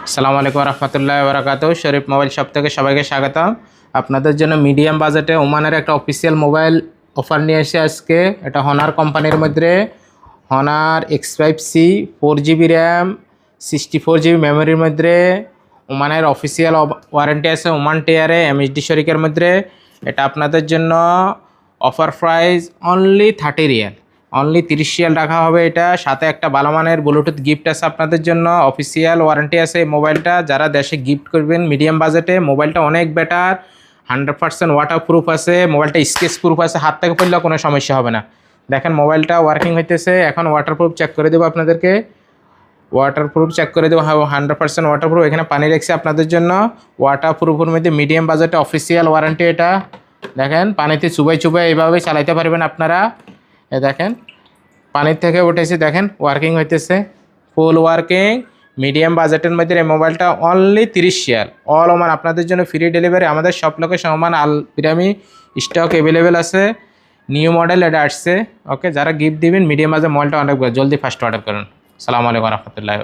আসসালামু আলাইকুম রহমতুল্লাহ বারাকাতু। শরীফ মোবাইল শপ থেকে সবাইকে স্বাগতম। আপনাদের জন্য মিডিয়াম বাজেটে ওমানের একটা অফিসিয়াল মোবাইল অফার নিয়ে এসে আজকে এটা হনার কোম্পানির মধ্যে honours X5C 4GB RAM 64GB মেমোরির মধ্যে ওমানের অফিসিয়াল ওয়ারেন্টি আছে ওমান টিয়ারে MHD শরিকের মধ্যে। এটা আপনাদের জন্য offer price only 30 Real, only 30 Real রাখা হবে। এটা সাথে একটা ভালো মানের ব্লুটুথ গিফট আছে আপনাদের জন্য, অফিসিয়াল ওয়ারেন্টি আছে এই মোবাইলটা। যারা দেশে গিফট করবেন মিডিয়াম বাজেটে, মোবাইলটা অনেক বেটার, 100% ওয়াটার প্রুফ আছে, মোবাইলটা স্কেচ প্রুফ আছে, হাত থেকে পড়লেও কোনো সমস্যা হবে না। দেখেন মোবাইলটা ওয়ার্কিং হইতেছে, এখন ওয়াটার প্রুফ চেক করে দেবো আপনাদেরকে। ওয়াটার প্রুফ চেক করে দেবো, 100% ওয়াটার প্রুফ। এখানে পানি রেখেছি আপনাদের জন্য। ওয়াটার প্রুফের মধ্যে মিডিয়াম বাজেটে অফিসিয়াল ওয়ারেন্টি এটা। দেখেন পানিতে চুবাই চুবাই এইভাবে চালাইতে পারবেন আপনারা। এ দেখেন পানির থেকে উঠেছে, দেখেন ওয়ার্কিং হইতেছে, ফুল ওয়ার্কিং। মিডিয়াম বাজেটের মধ্যে এই মোবাইলটা অনলি 30 রিয়াল, অল ওমান আপনাদের জন্য ফ্রি ডেলিভারি। আমাদের সব লোকেশন ওমান আল বিরামি, স্টক অ্যাভেলেবেল আছে, নিউ মডেল এটা আসছে। ওকে, যারা গিফট দিবেন মিডিয়াম বাজেট মোবাইলটা অনেক জলদি ফার্স্ট অর্ডার করুন। আসসালামু আলাইকুম রহমতুল্লাহ।